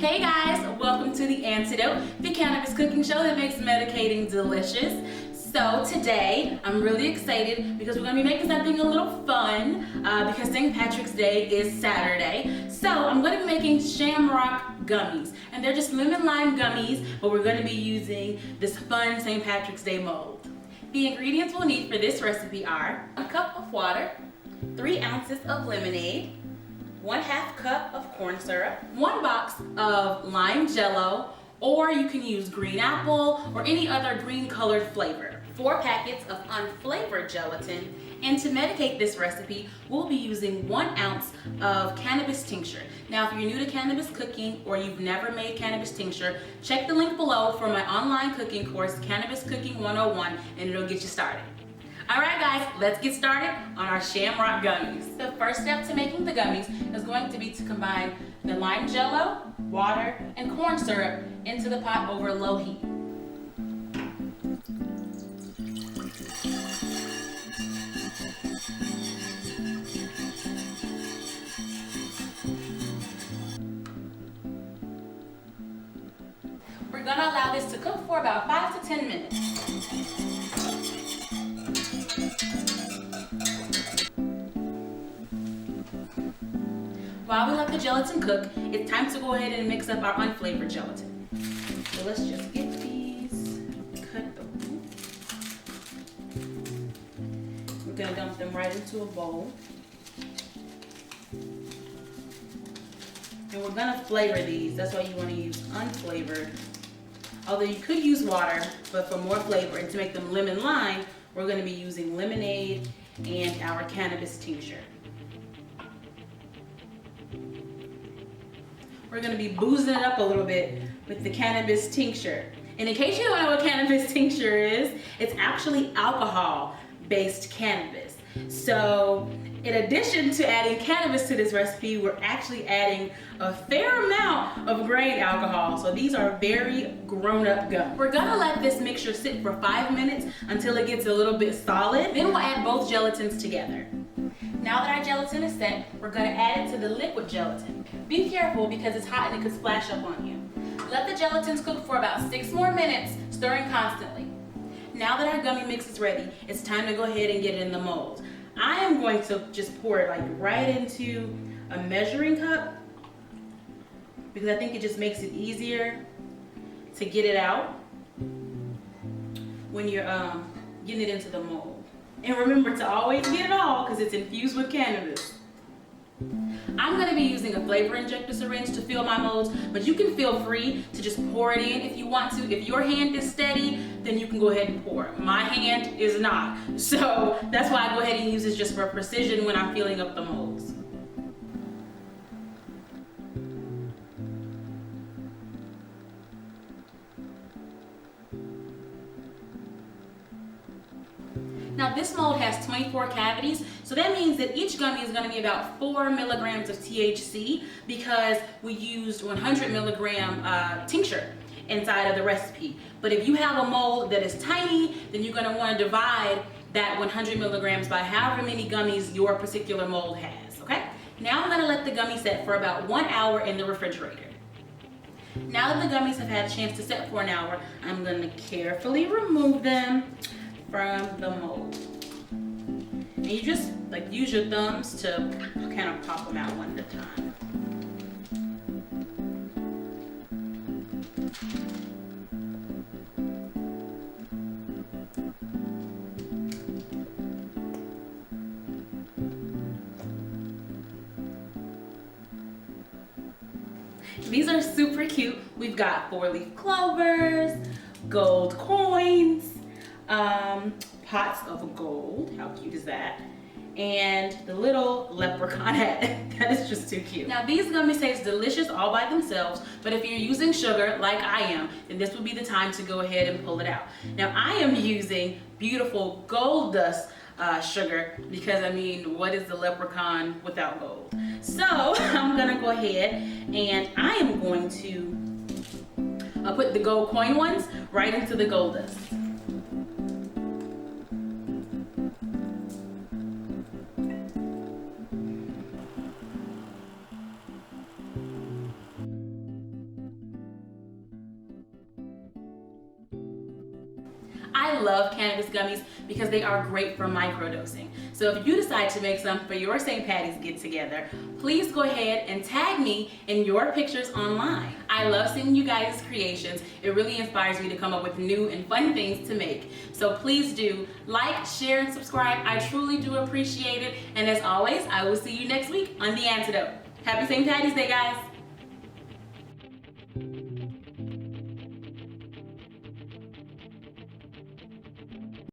Hey guys, welcome to The Antidote, the cannabis cooking show that makes medicating delicious. So today, I'm really excited because we're going to be making something a little fun because St. Patrick's Day is Saturday. So I'm going to be making shamrock gummies. And they're just lemon lime gummies, but we're going to be using this fun St. Patrick's Day mold. The ingredients we'll need for this recipe are 1 cup of water, 3 ounces of lemonade, 1/2 cup of corn syrup, 1 box of lime jello, or you can use green apple or any other green colored flavor, 4 packets of unflavored gelatin, and to medicate this recipe, we'll be using 1 ounce of cannabis tincture. Now, if you're new to cannabis cooking or you've never made cannabis tincture, check the link below for my online cooking course, Cannabis Cooking 101, and it'll get you started. All right guys, let's get started on our shamrock gummies. The first step to making the gummies is going to be to combine the lime jello, water, and corn syrup into the pot over low heat. We're gonna allow this to cook for about 5 to 10 minutes. While we let the gelatin cook, it's time to go ahead and mix up our unflavored gelatin. So let's just get these cut open. We're gonna dump them right into a bowl. And we're gonna flavor these. That's why you wanna use unflavored. Although you could use water, but for more flavor and to make them lemon lime, we're gonna be using lemonade and our cannabis tincture. We're gonna be boozing it up a little bit with the cannabis tincture. And in case you don't know what cannabis tincture is, it's actually alcohol-based cannabis. So in addition to adding cannabis to this recipe, we're actually adding a fair amount of grain alcohol. So these are very grown-up gums. We're gonna let this mixture sit for 5 minutes until it gets a little bit solid. Then we'll add both gelatins together. Now that our gelatin is set, we're gonna add it to the liquid gelatin. Be careful because it's hot and it could splash up on you. Let the gelatins cook for about 6 more minutes, stirring constantly. Now that our gummy mix is ready, it's time to go ahead and get it in the mold. I am going to just pour it like right into a measuring cup because I think it just makes it easier to get it out when you're getting it into the mold. And remember to always get it all because it's infused with cannabis. I'm going to be using a flavor injector syringe to fill my molds, but you can feel free to just pour it in if you want to. If your hand is steady, then you can go ahead and pour. My hand is not. So that's why I go ahead and use this just for precision when I'm filling up the molds. Now this mold has 24 cavities, so that means that each gummy is going to be about 4 milligrams of THC because we used 100 milligram tincture inside of the recipe. But if you have a mold that is tiny, then you're going to want to divide that 100 milligrams by however many gummies your particular mold has, okay? Now I'm going to let the gummy set for about 1 hour in the refrigerator. Now that the gummies have had a chance to set for an hour, I'm going to carefully remove them from the mold. And you just like use your thumbs to kind of pop them out one at a time. These are super cute. We've got 4-leaf clovers, gold coins, pots of gold, how cute is that? And the little leprechaun hat, that is just too cute. Now these gummies taste delicious all by themselves, but if you're using sugar like I am, then this would be the time to go ahead and pull it out. Now I am using beautiful gold dust sugar because I mean, what is the leprechaun without gold? So I'm gonna go ahead and I am going to put the gold coin ones right into the gold dust. I love cannabis gummies because they are great for microdosing. So if you decide to make some for your St. Patty's get together, please go ahead and tag me in your pictures online. I love seeing you guys' creations. It really inspires me to come up with new and fun things to make. So please do like, share, and subscribe. I truly do appreciate it. And as always, I will see you next week on The Antidote. Happy St. Patty's Day, guys.